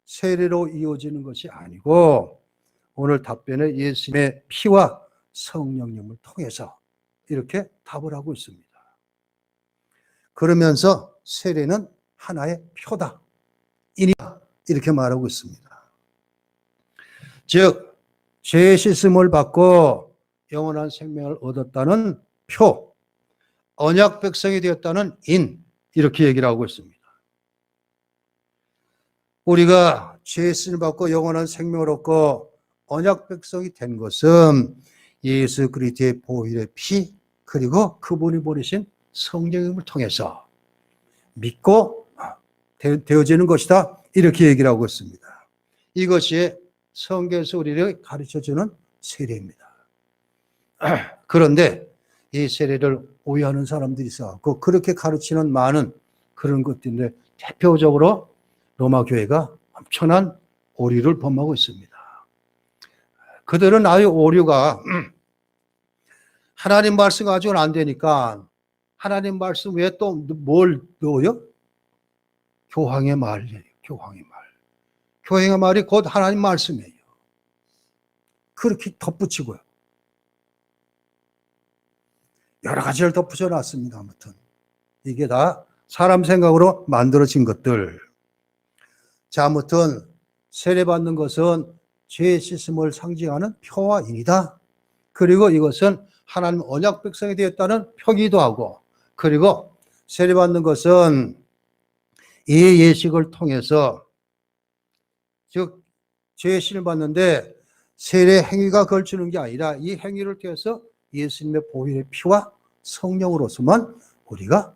세례로 이어지는 것이 아니고 오늘 답변에 예수님의 피와 성령님을 통해서 이렇게 답을 하고 있습니다. 그러면서 세례는 하나의 표다, 인이다 이렇게 말하고 있습니다. 즉 죄의 씻음을 받고 영원한 생명을 얻었다는 표, 언약 백성이 되었다는 인, 이렇게 얘기를 하고 있습니다. 우리가 죄의 씻음을 받고 영원한 생명을 얻고 언약 백성이 된 것은 예수 그리스도의 보혈의 피, 그리고 그분이 보내신 성령님을 통해서 믿고 되어지는 것이다, 이렇게 얘기를 하고 있습니다. 이것이 성경에서 우리를 가르쳐주는 세례입니다. 그런데 이 세례를 오해하는 사람들이 있어서 그렇게 가르치는 많은 그런 것들인데, 대표적으로 로마 교회가 엄청난 오류를 범하고 있습니다. 그들은 아예 오류가 하나님 말씀 가지고는 안 되니까 하나님 말씀 외에 또 뭘 넣어요? 교황의 말이에요. 교황의 말. 교황의 말이 곧 하나님 말씀이에요. 그렇게 덧붙이고요. 여러 가지를 덧붙여 놨습니다. 아무튼 이게 다 사람 생각으로 만들어진 것들. 자, 아무튼 세례받는 것은 죄의 씻음을 상징하는 표와 인이다. 그리고 이것은 하나님 언약 백성이 되었다는 표기도 하고, 그리고 세례받는 것은 이 예식을 통해서, 즉 죄의 신을 받는데 세례 행위가 걸치는 게 아니라 이 행위를 통해서 예수님의 보혈의 피와 성령으로서만 우리가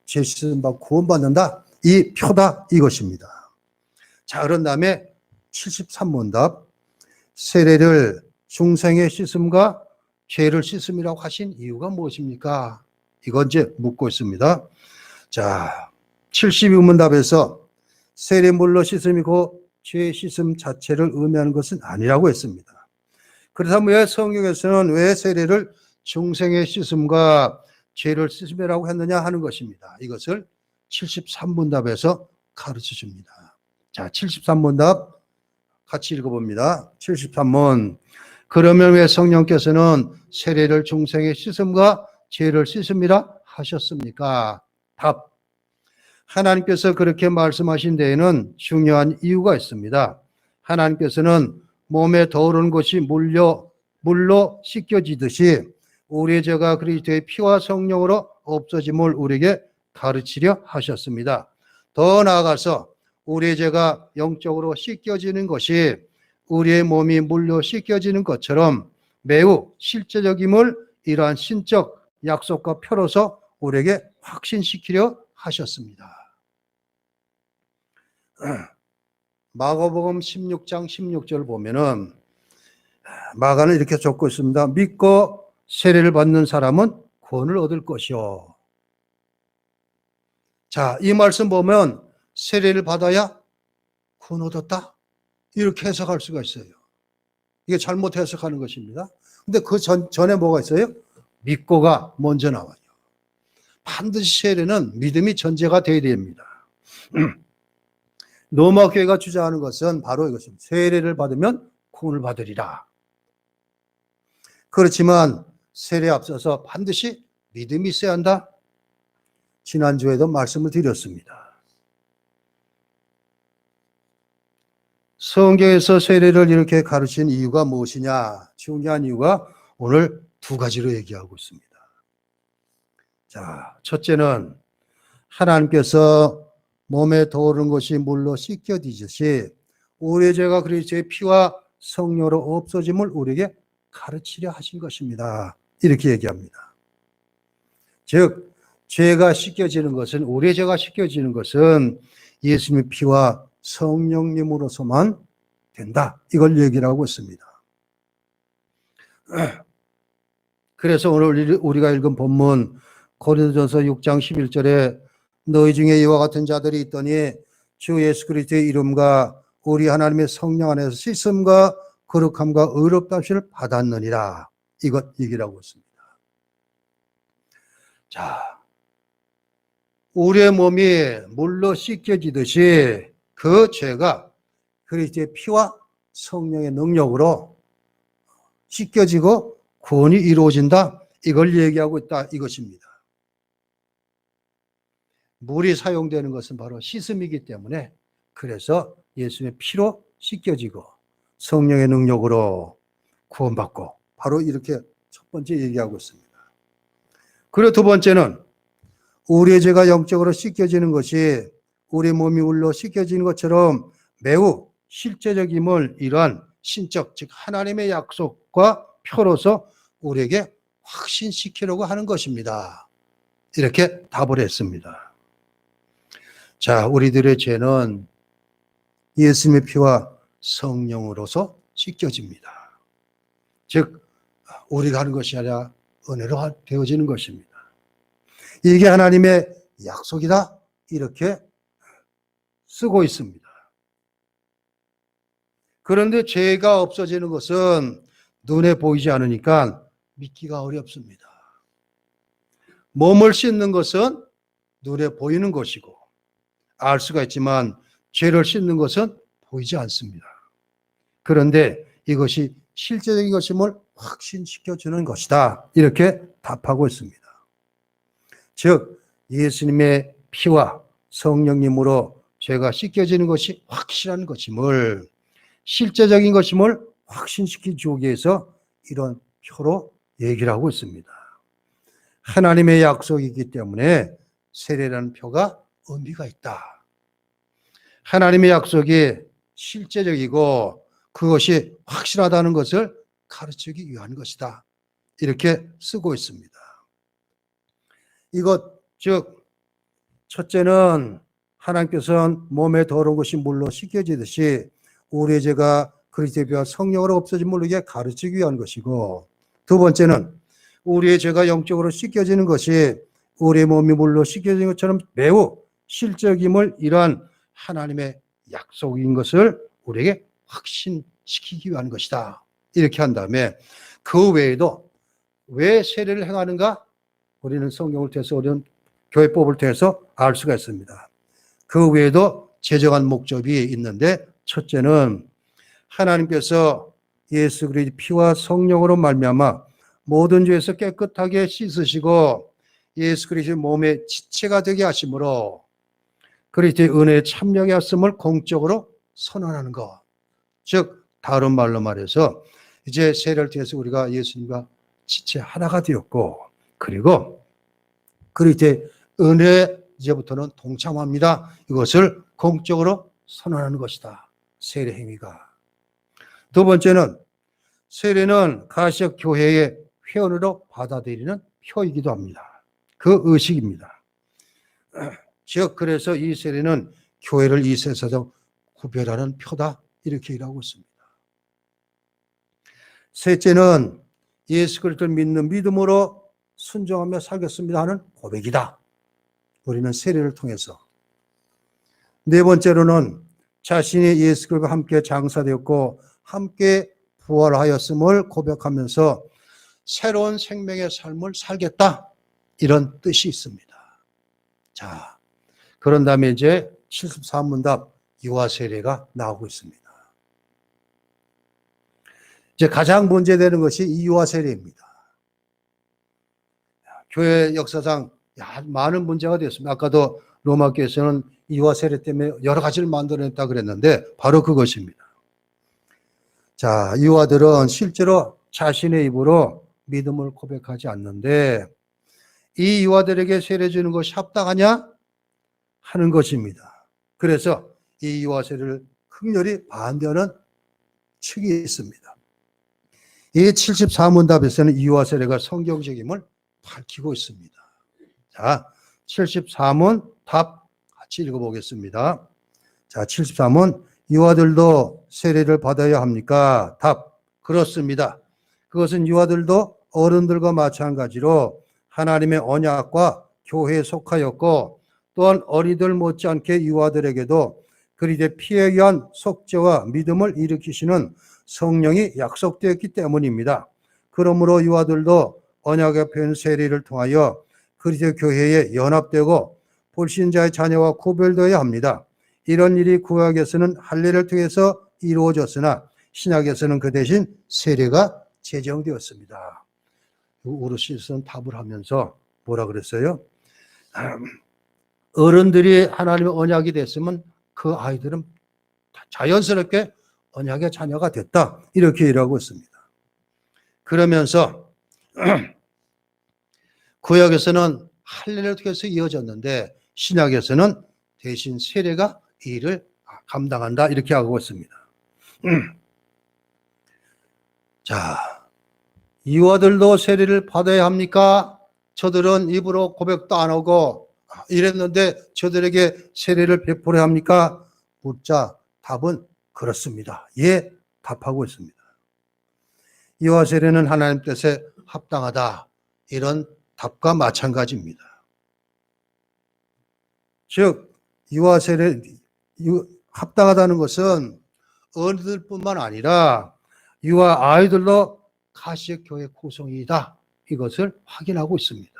죄 씻음 받고 구원받는다, 이 표다, 이것입니다. 자, 그런 다음에 73문답, 세례를 중생의 씻음과 죄를 씻음이라고 하신 이유가 무엇입니까? 이건 이제 묻고 있습니다. 자, 72문답에서 세례물로 씻음이고 죄의 씻음 자체를 의미하는 것은 아니라고 했습니다. 그렇다면 왜 성경에서는 왜 세례를 중생의 씻음과 죄를 씻음이라고 했느냐 하는 것입니다. 이것을 73문답에서 가르쳐 줍니다. 자, 73문답 같이 읽어봅니다. 73문. 그러면 왜 성령께서는 세례를 중생의 씻음과 죄를 씻음이라 하셨습니까? 답. 하나님께서 그렇게 말씀하신 데에는 중요한 이유가 있습니다. 하나님께서는 몸에 더러운 것이 물로 씻겨지듯이 우리의 죄가 그리스도의 피와 성령으로 없어짐을 우리에게 가르치려 하셨습니다. 더 나아가서 우리의 죄가 영적으로 씻겨지는 것이 우리의 몸이 물로 씻겨지는 것처럼 매우 실제적임을 이러한 신적 약속과 표로서 우리에게 확신시키려 하셨습니다. 마가복음 16장 16절 보면은 마가는 이렇게 적고 있습니다. 믿고 세례를 받는 사람은 구원을 얻을 것이요. 자, 이 말씀 보면 세례를 받아야 구원 얻었다, 이렇게 해석할 수가 있어요. 이게 잘못 해석하는 것입니다. 근데 그 전에 뭐가 있어요? 믿고가 먼저 나와요. 반드시 세례는 믿음이 전제가 되어야 됩니다. 로마 교회가 주장하는 것은 바로 이것입니다. 세례를 받으면 구원을 받으리라. 그렇지만 세례에 앞서서 반드시 믿음이 있어야 한다. 지난주에도 말씀을 드렸습니다. 성경에서 세례를 이렇게 가르친 이유가 무엇이냐? 중요한 이유가 오늘 두 가지로 얘기하고 있습니다. 자, 첫째는 하나님께서 몸에 더러운 것이 물로 씻겨지듯이 우리의 죄가 그리스도의 피와 성령으로 없어짐을 우리에게 가르치려 하신 것입니다. 이렇게 얘기합니다. 즉 죄가 씻겨지는 것은, 우리의 죄가 씻겨지는 것은 예수님의 피와 성령님으로서만 된다, 이걸 얘기를 하고 있습니다. 그래서 오늘 우리가 읽은 본문 고린도전서 6장 11절에 너희 중에 이와 같은 자들이 있더니 주 예수 그리스도의 이름과 우리 하나님의 성령 안에서 씻음과 거룩함과 의롭다심을 받았느니라, 이것 얘기를 하고 있습니다. 자, 우리의 몸이 물로 씻겨지듯이 그 죄가 그리스도의 피와 성령의 능력으로 씻겨지고 구원이 이루어진다. 이걸 얘기하고 있다 이것입니다. 물이 사용되는 것은 바로 씻음이기 때문에 그래서 예수의 피로 씻겨지고 성령의 능력으로 구원받고 바로 이렇게 첫 번째 얘기하고 있습니다. 그리고 두 번째는 우리의 죄가 영적으로 씻겨지는 것이 우리 몸이 물로 씻겨지는 것처럼 매우 실제적임을 이러한 신적 즉 하나님의 약속과 표로서 우리에게 확신시키려고 하는 것입니다. 이렇게 답을 했습니다. 자, 우리들의 죄는 예수님의 피와 성령으로서 씻겨집니다. 즉 우리가 하는 것이 아니라 은혜로 되어지는 것입니다. 이게 하나님의 약속이다 이렇게 쓰고 있습니다. 그런데 죄가 없어지는 것은 눈에 보이지 않으니까 믿기가 어렵습니다. 몸을 씻는 것은 눈에 보이는 것이고 알 수가 있지만 죄를 씻는 것은 보이지 않습니다. 그런데 이것이 실제적인 것임을 확신시켜주는 것이다. 이렇게 답하고 있습니다. 즉 예수님의 피와 성령님으로 죄가 씻겨지는 것이 확실한 것임을 실제적인 것임을 확신시키기 위해서 이런 표로 얘기를 하고 있습니다. 하나님의 약속이기 때문에 세례라는 표가 의미가 있다. 하나님의 약속이 실제적이고 그것이 확실하다는 것을 가르치기 위한 것이다. 이렇게 쓰고 있습니다. 이것 즉 첫째는 하나님께서는 몸에 더러운 것이 물로 씻겨지듯이 우리의 죄가 그리스도의 피와 성령으로 없어짐을 우리에게 가르치기 위한 것이고 두 번째는 우리의 죄가 영적으로 씻겨지는 것이 우리의 몸이 물로 씻겨지는 것처럼 매우 실적임을 이러한 하나님의 약속인 것을 우리에게 확신시키기 위한 것이다. 이렇게 한 다음에 그 외에도 왜 세례를 행하는가? 우리는 성경을 통해서 우리는 교회법을 통해서 알 수가 있습니다. 그 외에도 제정한 목적이 있는데 첫째는 하나님께서 예수 그리스도의 피와 성령으로 말미암아 모든 죄에서 깨끗하게 씻으시고 예수 그리스도의 몸의 지체가 되게 하심으로 그리스도의 은혜에 참여하게 하심을 공적으로 선언하는 것. 즉 다른 말로 말해서 이제 세례를 통해서 우리가 예수님과 지체 하나가 되었고 그리고 그리스도의 은혜에 이제부터는 동참합니다. 이것을 공적으로 선언하는 것이다. 세례 행위가. 두 번째는 세례는 가시적 교회의 회원으로 받아들이는 표이기도 합니다. 그 의식입니다. 즉 그래서 이 세례는 교회를 이 세상에서 구별하는 표다. 이렇게 일하고 있습니다. 셋째는 예수 그리스도를 믿는 믿음으로 순종하며 살겠습니다 하는 고백이다. 우리는 세례를 통해서. 네 번째로는 자신이 예수 그리스도와 함께 장사되었고 함께 부활하였음을 고백하면서 새로운 생명의 삶을 살겠다. 이런 뜻이 있습니다. 자, 그런 다음에 이제 74문답 유아 세례가 나오고 있습니다. 이제 가장 문제되는 것이 이 유아 세례입니다. 교회 역사상 많은 문제가 되었습니다. 아까도 로마교에서는 유아 세례 때문에 여러 가지를 만들어냈다 그랬는데 바로 그것입니다. 자, 유아들은 실제로 자신의 입으로 믿음을 고백하지 않는데 이 유아들에게 세례 주는 것이 합당하냐 하는 것입니다. 그래서 이 유아 세례를 극렬히 반대하는 측이 있습니다. 이 74문답에서는 이 유아 세례가 성경적임을 밝히고 있습니다. 자, 74문 답 같이 읽어보겠습니다. 자, 73문 유아들도 세례를 받아야 합니까? 답, 그렇습니다. 그것은 유아들도 어른들과 마찬가지로 하나님의 언약과 교회에 속하였고 또한 어리들 못지않게 유아들에게도 그리스도의 피에 의한 속죄와 믿음을 일으키시는 성령이 약속되었기 때문입니다. 그러므로 유아들도 언약의 표현 세례를 통하여 그리스도 교회에 연합되고 불신자의 자녀와 구별되어야 합니다. 이런 일이 구약에서는 할례를 통해서 이루어졌으나 신약에서는 그 대신 세례가 제정되었습니다. 오르시스는 답을 하면서 뭐라 그랬어요? 어른들이 하나님의 언약이 됐으면 그 아이들은 자연스럽게 언약의 자녀가 됐다. 이렇게 일하고 있습니다. 그러면서 구약에서는 할례를 통해서 이어졌는데 신약에서는 대신 세례가 이 일을 감당한다. 이렇게 하고 있습니다. 자, 이와들도 세례를 받아야 합니까? 저들은 입으로 고백도 안 하고 이랬는데 저들에게 세례를 베풀어야 합니까? 묻자 답은 그렇습니다. 예, 답하고 있습니다. 이와 세례는 하나님 뜻에 합당하다. 이런 답과 마찬가지입니다. 즉, 이와 세례 합당하다는 것은 어른들뿐만 아니라 이와 아이들도 가시적 교회 구성이다. 이것을 확인하고 있습니다.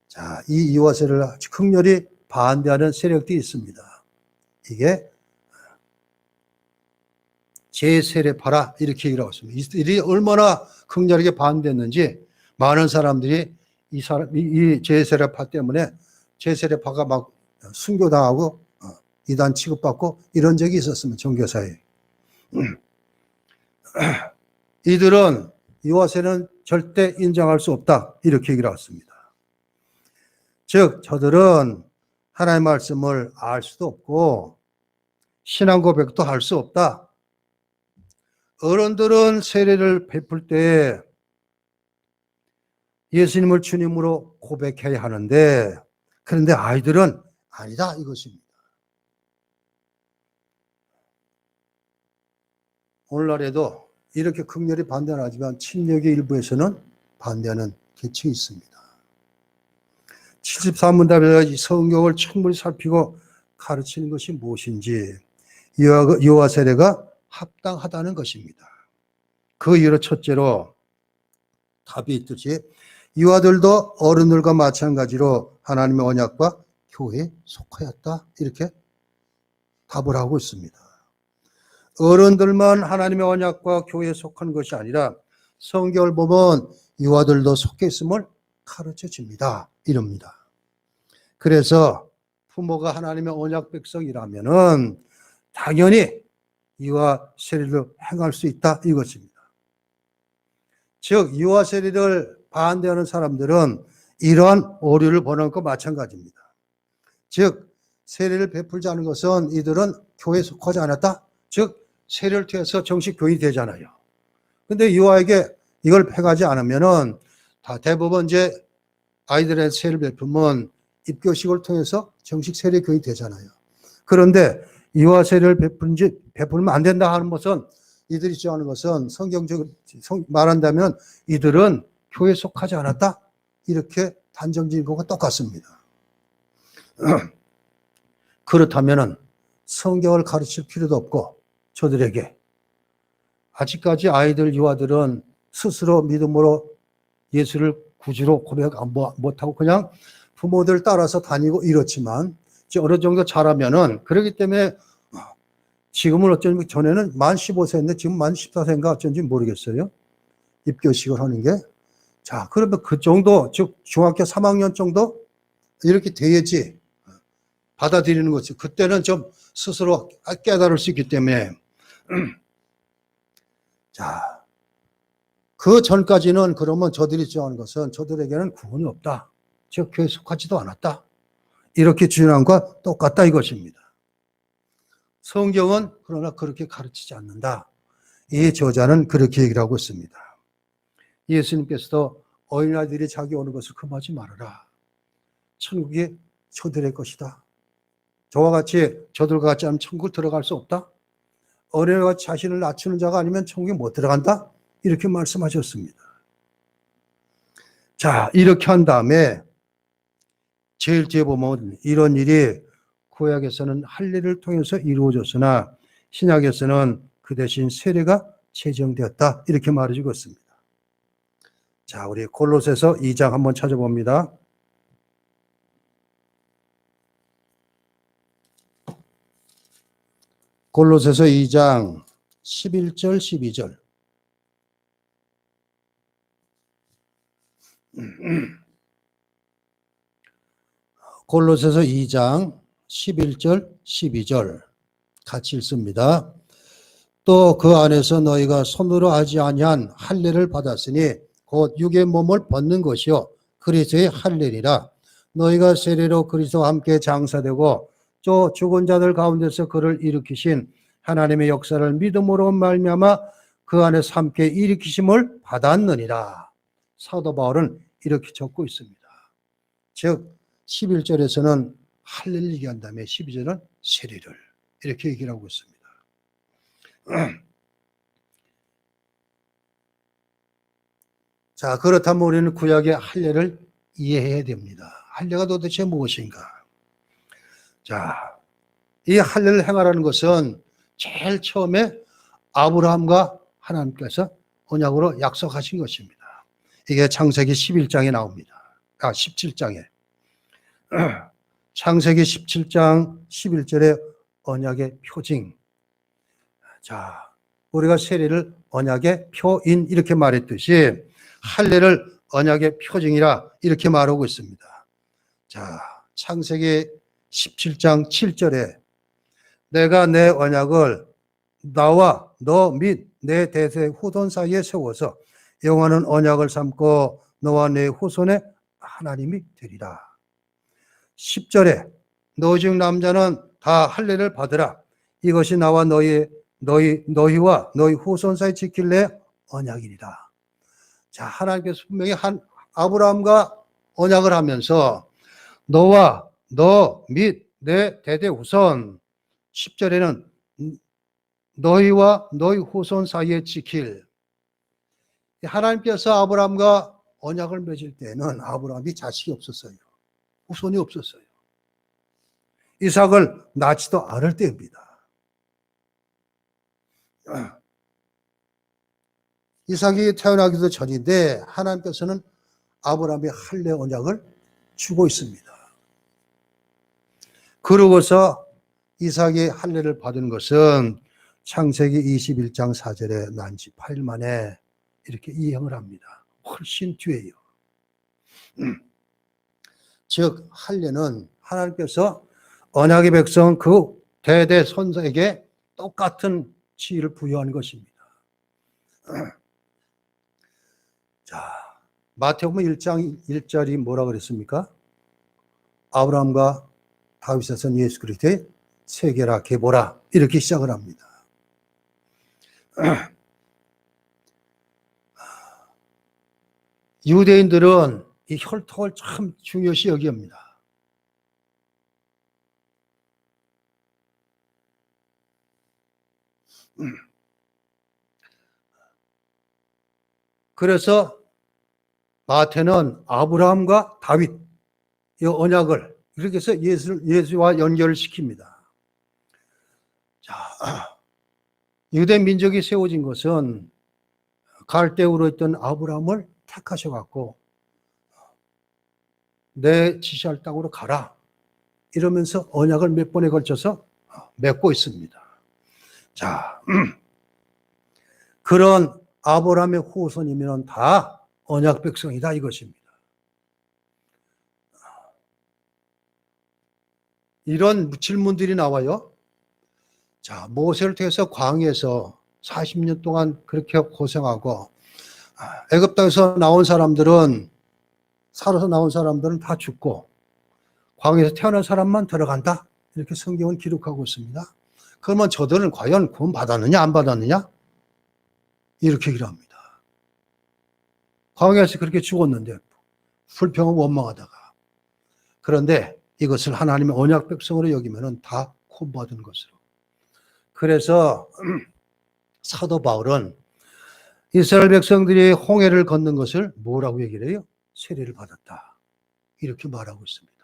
자, 이 이와 세례를 극렬히 반대하는 세력들이 있습니다. 이게 제세례파라 이렇게 얘기하고 있습니다. 이들이 얼마나 극렬하게 반대했는지 많은 사람들이 이 제세례파 때문에 제세례파가 막 순교당하고 이단 취급받고 이런 적이 있었습니다. 종교사에. 이들은 이와 세례는 절대 인정할 수 없다. 이렇게 얘기를 했습니다. 즉 저들은 하나님의 말씀을 알 수도 없고 신앙 고백도 할 수 없다. 어른들은 세례를 베풀 때 예수님을 주님으로 고백해야 하는데 그런데 아이들은 아니다 이것입니다. 오늘날에도 이렇게 극렬히 반대는 하지만 침략의 일부에서는 반대하는 계층이 있습니다. 73문답에서 성경을 충분히 살피고 가르치는 것이 무엇인지 이와 세례가 합당하다는 것입니다. 그 이유로 첫째로 답이 있듯이 이와들도 어른들과 마찬가지로 하나님의 언약과 교회에 속하였다. 이렇게 답을 하고 있습니다. 어른들만 하나님의 언약과 교회에 속한 것이 아니라 성경을 보면 이와들도 속해 있음을 가르쳐 줍니다. 이럽니다. 그래서 부모가 하나님의 언약 백성이라면은 당연히 이와 세례를 행할 수 있다 이것입니다. 즉 이와 세례를 반대하는 사람들은 이러한 오류를 보는 것과 마찬가지입니다. 즉 세례를 베풀지 않은 것은 이들은 교회에 속하지 않았다. 즉 세례를 통해서 정식 교인이 되잖아요. 근데 이와에게 이걸 행하지 않으면은 다 대부분 이제 아이들의 세례를 베풀면 입교식을 통해서 정식 세례 교인이 되잖아요. 그런데 이와 세례를 베풀면 안 된다 하는 것은 이들이 주장하는 것은 성경적으로 말한다면 이들은 교회에 속하지 않았다. 이렇게 단정지은 것과 똑같습니다. 그렇다면은 성경을 가르칠 필요도 없고 저들에게 아직까지 아이들 유아들은 스스로 믿음으로 예수를 구주로 고백 못하고 그냥 부모들 따라서 다니고 이렇지만 어느 정도 자라면은 그렇기 때문에 지금은 어쩐지 전에는 만 15세인데 지금 만 14세인가 어쩐지 모르겠어요. 입교식을 하는 게. 자, 그러면 그 정도, 즉 중학교 3학년 정도 이렇게 돼야지 받아들이는 거지. 그때는 좀 스스로 깨달을 수 있기 때문에. 자, 그 전까지는 그러면 저들이 주장하는 것은 저들에게는 구원이 없다. 즉 교회에 속하지도 않았다. 이렇게 주장한 것과 똑같다 이것입니다. 성경은 그러나 그렇게 가르치지 않는다. 이 저자는 그렇게 얘기를 하고 있습니다. 예수님께서도 어린아이들이 자기 오는 것을 금하지 말아라. 천국이 저들의 것이다. 저와 같이 저들과 같이 하면 천국 들어갈 수 없다. 어린아이가 자신을 낮추는 자가 아니면 천국에 못 들어간다. 이렇게 말씀하셨습니다. 자, 이렇게 한 다음에 제일 뒤에 보면 이런 일이 구약에서는 할례를 통해서 이루어졌으나 신약에서는 그 대신 세례가 제정되었다. 이렇게 말해주고 있습니다. 자, 우리 골로새서 2장 한번 찾아봅니다. 골로새서 2장 11절 12절. 골로새서 2장 11절 12절 같이 읽습니다. 또 그 안에서 너희가 손으로 하지 아니한 할례를 받았으니 곧 육의 몸을 벗는 것이요 그리스도의 할례니라. 너희가 세례로 그리스도와 함께 장사되고 또 죽은 자들 가운데서 그를 일으키신 하나님의 역사를 믿음으로 말미암아 그 안에서 함께 일으키심을 받았느니라. 사도 바울은 이렇게 적고 있습니다. 즉 11절에서는 할례를 얘기한 다음에 12절은 세례를 이렇게 얘기를 하고 있습니다. 자, 그렇다면 우리는 구약의 할례를 이해해야 됩니다. 할례가 도대체 무엇인가? 자, 이 할례를 행하라는 것은 제일 처음에 아브라함과 하나님께서 언약으로 약속하신 것입니다. 이게 창세기 11장에 나옵니다. 17장에. 창세기 17장 11절에 언약의 표징. 자, 우리가 세례를 언약의 표인 이렇게 말했듯이 할례를 언약의 표징이라 이렇게 말하고 있습니다. 자, 창세기 17장 7절에 내가 내 언약을 나와 너 및 내 대세 후손 사이에 세워서 영원한 언약을 삼고 너와 내 후손의 하나님이 되리라. 10절에 너 중 남자는 다 할례를 받으라. 이것이 나와 너희와 너희 후손 사이 지킬 내 언약이니라. 자, 하나님께서 분명히 아브라함과 언약을 하면서 너와 너 및 내 대대 후손 10절에는 너희와 너희 후손 사이에 지킬. 하나님께서 아브라함과 언약을 맺을 때는 아브라함이 자식이 없었어요. 후손이 없었어요. 이삭을 낳지도 않을 때입니다. 이삭이 태어나기도 전인데 하나님께서는 아브라함의 할례 언약을 주고 있습니다. 그러고서 이삭이 할례를 받은 것은 창세기 21장 4절에 난 지 8일 만에 이렇게 이행을 합니다. 훨씬 뒤에요. 즉 할례는 하나님께서 언약의 백성 그 대대 선사에게 똑같은 지위를 부여하는 것입니다. 자, 마태복음 1장 1절이 뭐라 그랬습니까? 아브라함과 다윗의 son 예수 그리스도의 세계라 계보라 이렇게 시작을 합니다. 유대인들은 이 혈통을 참 중요시 여깁니다. 그래서 마태는 아브라함과 다윗 이 언약을 이렇게 해서 예수와 연결을 시킵니다. 자, 유대 민족이 세워진 것은 갈대우로 있던 아브라함을 택하셔갖고 내 지시할 땅으로 가라 이러면서 언약을 몇 번에 걸쳐서 맺고 있습니다. 자, 그런 아브라함의 후손이면 다 언약 백성이다 이것입니다. 이런 질문들이 나와요. 자, 모세를 통해서 광야에서 40년 동안 그렇게 고생하고 애굽 땅에서 나온 사람들은 살아서 나온 사람들은 다 죽고 광야에서 태어난 사람만 들어간다. 이렇게 성경은 기록하고 있습니다. 그러면 저들은 과연 구원 받았느냐 안 받았느냐? 이렇게 얘기를 합니다. 광야에서 그렇게 죽었는데 불평하고 원망하다가 그런데 이것을 하나님의 언약 백성으로 여기면은 다 구원받은 것으로. 그래서 사도 바울은 이스라엘 백성들이 홍해를 걷는 것을 뭐라고 얘기를 해요? 세례를 받았다. 이렇게 말하고 있습니다.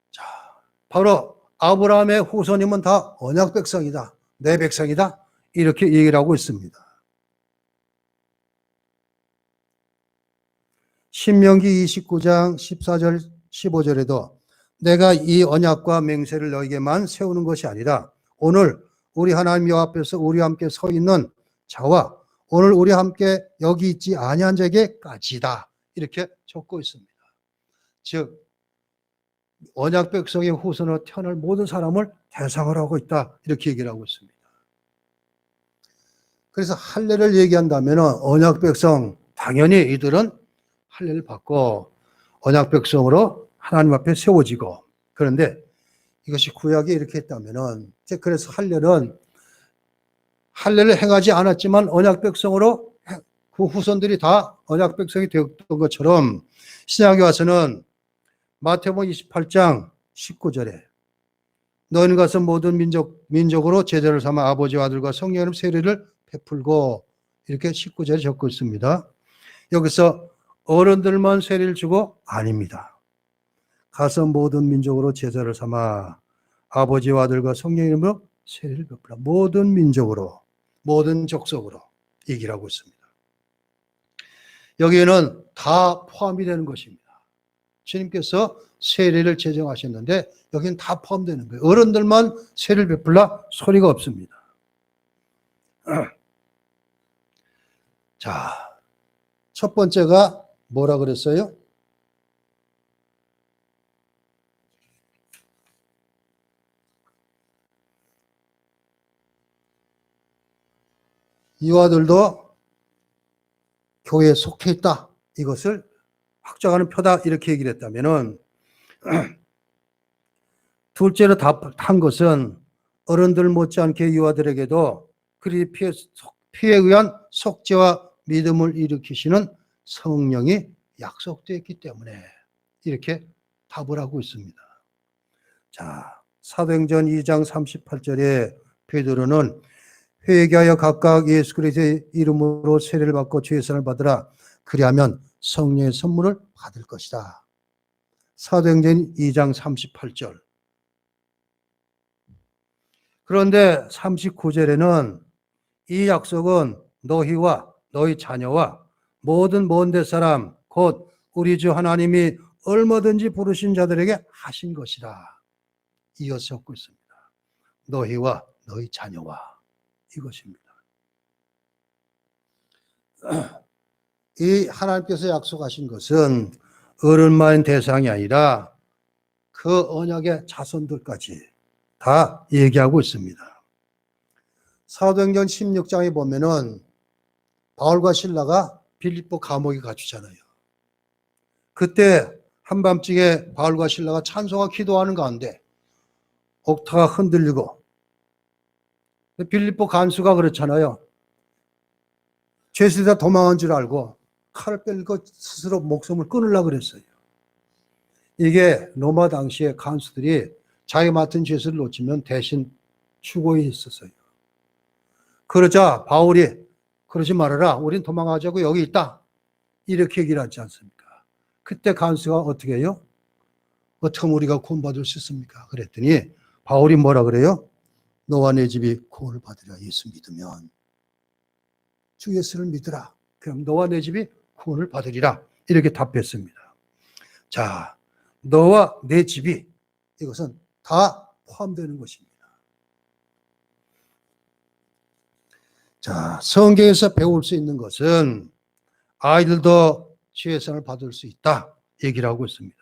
자, 바로 아브라함의 후손이면 다 언약 백성이다. 내 백성이다. 이렇게 얘기를 하고 있습니다. 신명기 29장 14절 15절에도 내가 이 언약과 맹세를 너에게만 세우는 것이 아니라 오늘 우리 하나님 여 앞에서 우리와 함께 서 있는 자와 오늘 우리 함께 여기 있지 아니한 자에게까지다. 이렇게 적고 있습니다. 즉 언약 백성의 후손으로 태어날 모든 사람을 대상을 하고 있다. 이렇게 얘기를 하고 있습니다. 그래서 할례를 얘기한다면 언약 백성 당연히 이들은 할례를 받고 언약 백성으로 하나님 앞에 세워지고, 그런데 이것이 구약에 이렇게 했다면은, 그래서 할례를 행하지 않았지만 언약 백성으로 그 후손들이 다 언약 백성이 되었던 것처럼 신약에 와서는 마태복음 28장 19절에 너희는 가서 모든 민족으로 제자를 삼아 아버지와 아들과 성령의 이름 세례를 베풀고, 이렇게 19절에 적고 있습니다. 여기서 어른들만 세례를 주고 아닙니다. 가서 모든 민족으로 제자를 삼아 아버지와 아들과 성령의 이름으로 세례를 베풀라. 모든 민족으로, 모든 족속으로 얘기를 하고 있습니다. 여기에는 다 포함이 되는 것입니다. 주님께서 세례를 제정하셨는데 여기는 다 포함되는 거예요. 어른들만 세례를 베풀라 소리가 없습니다. 자, 첫 번째가 뭐라 그랬어요? 이와들도 교회에 속해 있다. 이것을 확정하는 표다. 이렇게 얘기를 했다면은, 둘째로 답한 것은 어른들 못지않게 유아들에게도 그리스도의 피에 의한 속죄와 믿음을 일으키시는 성령이 약속되어 있기 때문에 이렇게 답을 하고 있습니다. 자, 사도행전 2장 38절에 베드로는 회개하여 각각 예수 그리스도의 이름으로 세례를 받고 죄 사함을 받으라. 그리하면 성령의 선물을 받을 것이다. 사도행전 2장 38절. 그런데 39절에는 이 약속은 너희와 너희 자녀와 모든 먼데 사람 곧 우리 주 하나님이 얼마든지 부르신 자들에게 하신 것이라. 이어서 적고 있습니다. 너희와 너희 자녀와 이것입니다. 이 하나님께서 약속하신 것은 어른만 대상이 아니라 그 언약의 자손들까지 다 얘기하고 있습니다. 사도행전 16장에 보면은 바울과 실라가 빌립보 감옥에 갇히잖아요. 그때 한밤중에 바울과 실라가 찬송과 기도하는 가운데 옥타가 흔들리고, 빌립보 간수가 그렇잖아요. 죄수다 도망한 줄 알고 칼을 빼고 스스로 목숨을 끊으려고 그랬어요. 이게 로마 당시에 간수들이 자기 맡은 죄수를 놓치면 대신 추고에 있었어요. 그러자 바울이 그러지 말아라. 우린 도망가자고 여기 있다. 이렇게 얘기를 하지 않습니까? 그때 간수가 어떻게 해요? 어떻게 하면 우리가 구원받을 수 있습니까? 그랬더니 바울이 뭐라 그래요? 너와 내 집이 구원을 받으리라. 예수 믿으면. 주 예수를 믿으라. 그럼 너와 내 집이 구원을 받으리라. 이렇게 답했습니다. 자, 너와 내 집이, 이것은 다 포함되는 것입니다. 자, 성경에서 배울 수 있는 것은 아이들도 죄상을 받을 수 있다 얘기를 하고 있습니다.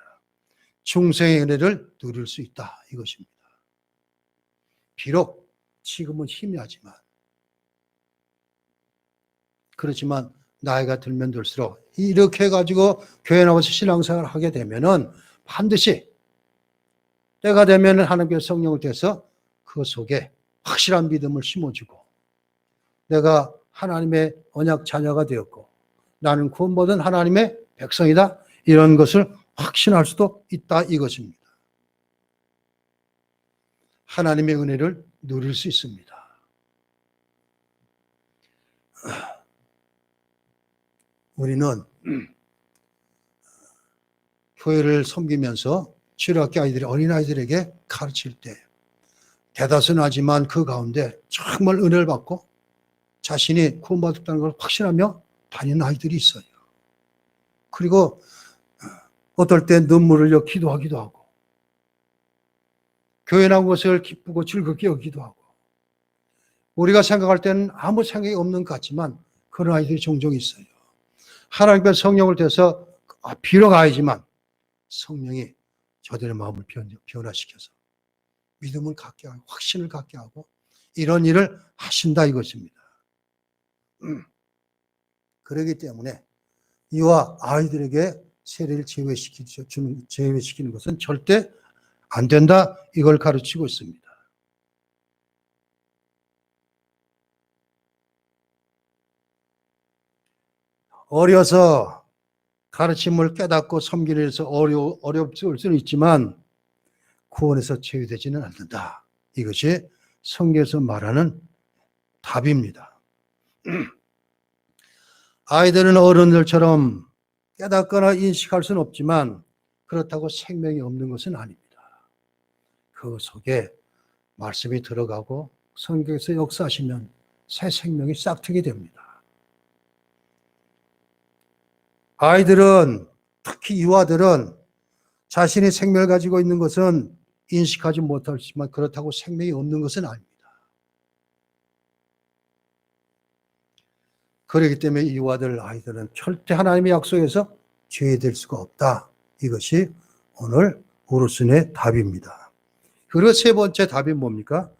중생의 은혜를 누릴 수 있다 이것입니다. 비록 지금은 희미하지만, 그렇지만 나이가 들면 들수록 이렇게 해가지고 교회 나와서 신앙생활을 하게 되면은 반드시 때가 되면 하나님께서 성령을 통해서 그 속에 확실한 믿음을 심어주고, 내가 하나님의 언약 자녀가 되었고 나는 구원받은 하나님의 백성이다, 이런 것을 확신할 수도 있다 이것입니다. 하나님의 은혜를 누릴 수 있습니다. 우리는 교회를 섬기면서 주일학교 아이들이 어린아이들에게 가르칠 때 대다수는 하지만 그 가운데 정말 은혜를 받고 자신이 구원받았다는 걸 확신하며 다니는 아이들이 있어요. 그리고 어떨 때 눈물을 흘려 기도하기도 하고, 교회 나온 것을 기쁘고 즐겁게 여기기도 하고, 우리가 생각할 때는 아무 생각이 없는 것 같지만 그런 아이들이 종종 있어요. 하나님께 성령을 대서 빌어가야지만 성령이 저들의 마음을 변화시켜서 믿음을 갖게 하고 확신을 갖게 하고 이런 일을 하신다 이것입니다. 그렇기 때문에 이와 아이들에게 세례를 제외시키는 것은 절대 안 된다 이걸 가르치고 있습니다. 어려서 가르침을 깨닫고 섬기려 해서 어렵을 수는 있지만 구원에서 제외되지는 않는다. 이것이 성경에서 말하는 답입니다. 아이들은 어른들처럼 깨닫거나 인식할 수는 없지만 그렇다고 생명이 없는 것은 아닙니다. 그 속에 말씀이 들어가고 성경에서 역사하시면 새 생명이 싹트게 됩니다. 아이들은, 특히 유아들은 자신이 생명을 가지고 있는 것은 인식하지 못하지만 그렇다고 생명이 없는 것은 아닙니다. 그렇기 때문에 유아들, 아이들은 절대 하나님의 약속에서 제외될 수가 없다. 이것이 오늘 오르슨의 답입니다. 그리고 세 번째 답이 뭡니까?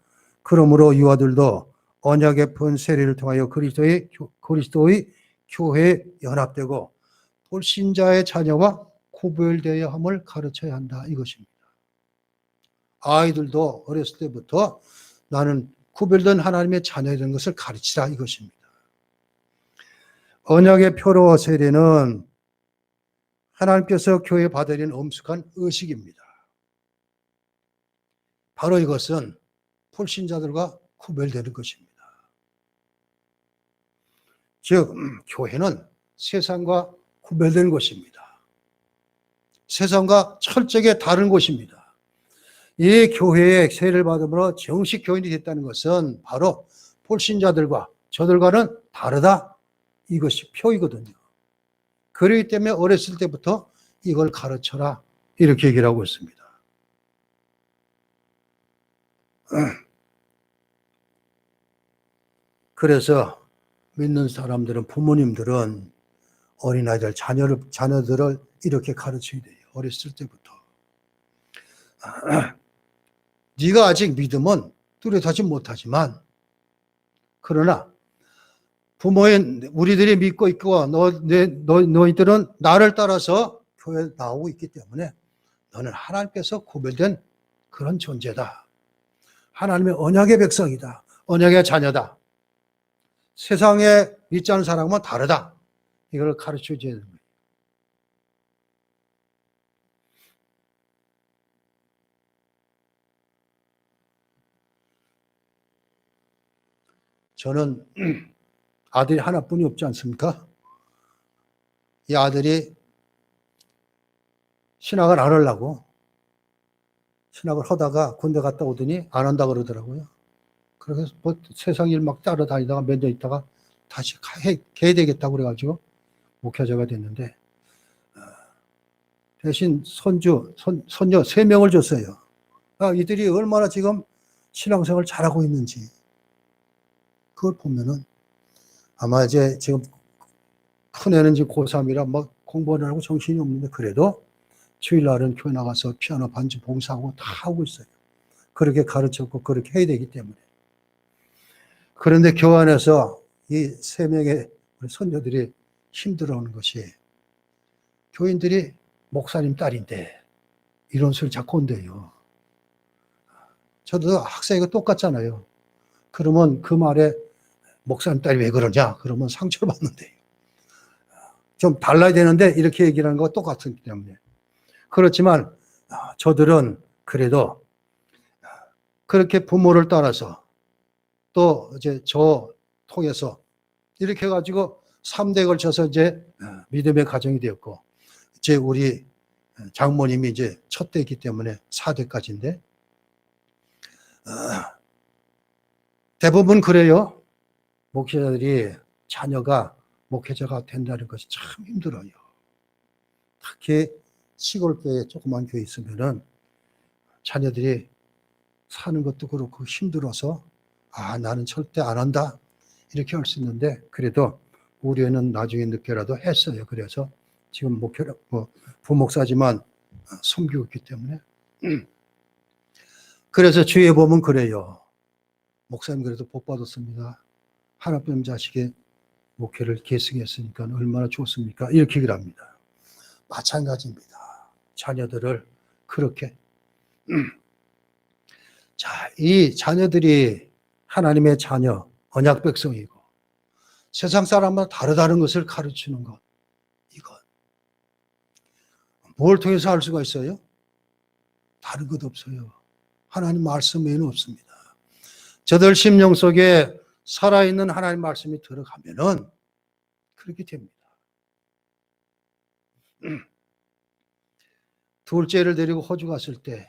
그러므로 유아들도 언약의 푼 세례를 통하여 그리스도의 교회에 연합되고 불신자의 자녀와 구별되어야 함을 가르쳐야 한다 이것입니다. 아이들도 어렸을 때부터 나는 구별된 하나님의 자녀인 것을 가르치라 이것입니다. 언약의 표로 세례는 하나님께서 교회에 받으린 엄숙한 의식입니다. 바로 이것은 불신자들과 구별되는 것입니다. 즉 교회는 세상과 구별된 것입니다. 세상과 철저하게 다른 곳입니다. 이 교회에 세례를 받음으로 정식 교인이 됐다는 것은 바로 불신자들과 저들과는 다르다. 이것이 표이거든요. 그렇기 때문에 어렸을 때부터 이걸 가르쳐라. 이렇게 얘기를 하고 있습니다. 그래서 믿는 사람들은, 부모님들은 어린아이들, 자녀들을 이렇게 가르쳐야 돼요. 어렸을 때부터. 네가 아직 믿음은 뚜렷하지 못하지만 그러나 우리들이 믿고 있고 너희들은 나를 따라서 교회에 나오고 있기 때문에 너는 하나님께서 구별된 그런 존재다. 하나님의 언약의 백성이다. 언약의 자녀다. 세상에 믿지 않는 사람은 다르다. 이걸 가르쳐 줘야 됩니다. 저는 아들이 하나뿐이 없지 않습니까? 이 아들이 신학을 안 하려고 신학을 하다가 군대 갔다 오더니 안 한다 그러더라고요. 그래서 뭐 세상 일 막 따라다니다가 몇 년 있다가 다시 해야 되겠다고 그래가지고 목회자가 됐는데 대신 손녀 3명을 줬어요. 이들이 얼마나 지금 신앙생활을 잘하고 있는지 그걸 보면은 아마 이제 지금 큰애는 지금 고3이라 막 공부하느라고 정신이 없는데 그래도 주일날은 교회 나가서 피아노 반주 봉사하고 다 하고 있어요. 그렇게 가르쳤고 그렇게 해야 되기 때문에. 그런데 교환해서 이 3명의 손녀들이 힘들어하는 것이 교인들이 목사님 딸인데 이런 소리 자꾸 온대요. 저도 학생이가 똑같잖아요. 그러면 그 말에 목사님 딸이 왜 그러냐? 그러면 상처를 받는데요. 좀 달라야 되는데 이렇게 얘기를 하는 거가 똑같기 때문에. 그렇지만 저들은 그래도 그렇게 부모를 따라서 또 이제 저 통해서 이렇게 해가지고 3대에 걸쳐서 이제 믿음의 가정이 되었고 이제 우리 장모님이 이제 첫 대이기 때문에 4대까지인데 대부분 그래요. 목회자들이 자녀가 목회자가 된다는 것이 참 힘들어요. 특히 시골교회 조그만 교회 있으면은 자녀들이 사는 것도 그렇고 힘들어서 나는 절대 안 한다 이렇게 할 수 있는데, 그래도 우리 애는 나중에 늦게라도 했어요. 그래서 지금 부목사지만 섬기고 있기 때문에. 그래서 주위에 보면 그래요. 목사님 그래도 복 받았습니다. 하나뿐인 자식의 목회를 계승했으니까 얼마나 좋습니까? 이렇게 얘기를 합니다. 마찬가지입니다. 자녀들을 그렇게. 자, 이 자녀들이 하나님의 자녀, 언약 백성이고 세상 사람마다 다르다는 것을 가르치는 것. 이것. 뭘 통해서 알 수가 있어요? 다른 것 없어요. 하나님 말씀 외에는 없습니다. 저들 심령 속에 살아있는 하나님 말씀이 들어가면은 그렇게 됩니다. 둘째를 데리고 호주 갔을 때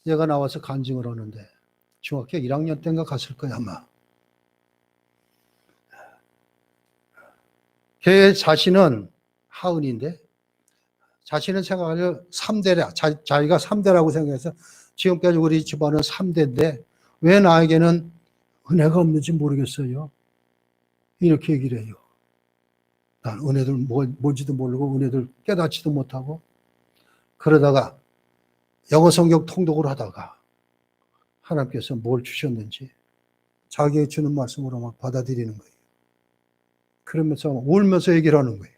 얘가 나와서 간증을 하는데 중학교 1학년 때인가 갔을 거야 아마. 걔 자신은 하은인데 자신은 생각하려 3대라, 자기가 3대라고 생각해서 지금까지 우리 집안은 3대인데 왜 나에게는 은혜가 없는지 모르겠어요. 이렇게 얘기를 해요. 난 은혜들 뭔지도 모르고 은혜들 깨닫지도 못하고 그러다가 영어 성경 통독을 하다가 하나님께서 뭘 주셨는지 자기에게 주는 말씀으로 막 받아들이는 거예요. 그러면서 울면서 얘기를 하는 거예요.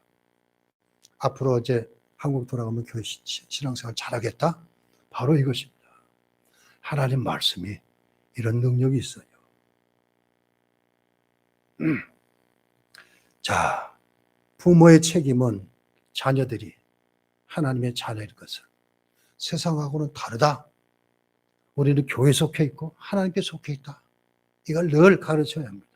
앞으로 이제 한국 돌아가면 교회 신앙생활 잘하겠다? 바로 이것입니다. 하나님 말씀이 이런 능력이 있어요. 자, 부모의 책임은 자녀들이 하나님의 자녀일 것을. 세상하고는 다르다. 우리는 교회에 속해 있고 하나님께 속해 있다. 이걸 늘 가르쳐야 합니다.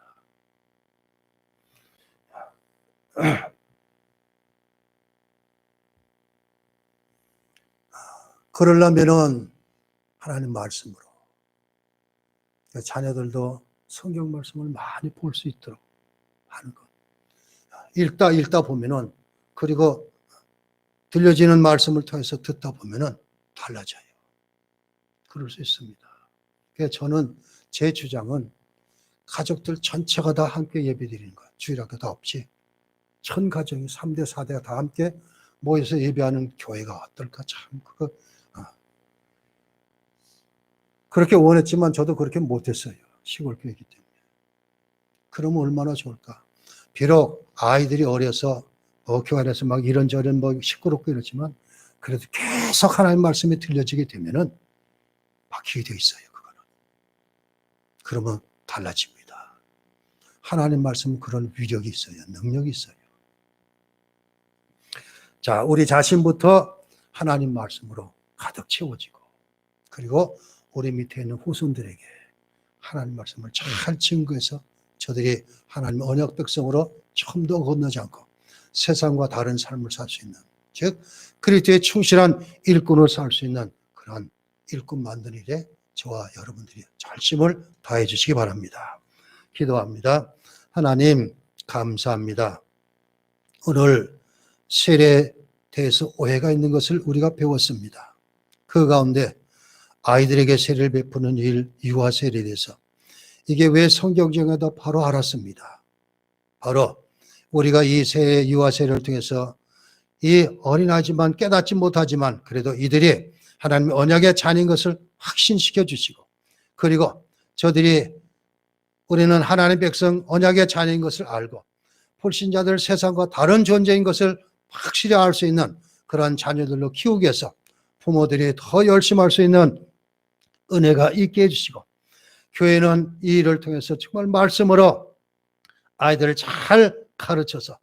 그러려면은 하나님 말씀으로 자녀들도 성경 말씀을 많이 볼 수 있도록 하는 것. 읽다 보면은, 그리고 들려지는 말씀을 통해서 듣다 보면은 달라져요. 그럴 수 있습니다. 그래서 저는 제 주장은 가족들 전체가 다 함께 예배드리는 거예요. 주일학교 다 없이. 전 가정이 3대, 4대가 다 함께 모여서 예배하는 교회가 어떨까? 참, 그렇게 원했지만 저도 그렇게 못했어요. 시골 교회이기 때문에. 그러면 얼마나 좋을까? 비록 아이들이 어려서 교회 안에서 막 이런저런 시끄럽고 이러지만 그래도 계속 하나님 말씀이 들려지게 되면은 박히게 되어 있어요. 그거는. 그러면 달라집니다. 하나님 말씀은 그런 위력이 있어요. 능력이 있어요. 자, 우리 자신부터 하나님 말씀으로 가득 채워지고, 그리고 우리 밑에 있는 후손들에게 하나님 말씀을 잘 증거해서 저들이 하나님의 언약 백성으로 처음도 건너지 않고 세상과 다른 삶을 살 수 있는, 즉 그리스도의 충실한 일꾼을 살 수 있는 그런 일꾼 만드는 일에 저와 여러분들이 결심을 다해 주시기 바랍니다. 기도합니다. 하나님 감사합니다. 오늘 세례에 대해서 오해가 있는 것을 우리가 배웠습니다. 그 가운데 아이들에게 세례를 베푸는 일, 유아 세례에 대해서 이게 왜 성경적이다 바로 알았습니다. 바로 우리가 이 유아 세례를 통해서 이 어린아이지만 깨닫지 못하지만 그래도 이들이 하나님의 언약의 자녀인 것을 확신시켜 주시고, 그리고 저들이 우리는 하나님의 백성 언약의 자녀인 것을 알고 불신자들 세상과 다른 존재인 것을 확실히 알 수 있는 그러한 자녀들로 키우기 위해서 부모들이 더 열심히 할 수 있는 은혜가 있게 해주시고, 교회는 이 일을 통해서 정말 말씀으로 아이들을 잘 가르쳐서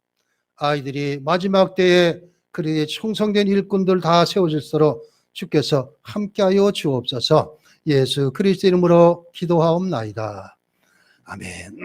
아이들이 마지막 때에 그리에 충성된 일꾼들 다 세워질수록 주께서 함께하여 주옵소서. 예수 그리스도 이름으로 기도하옵나이다. 아멘.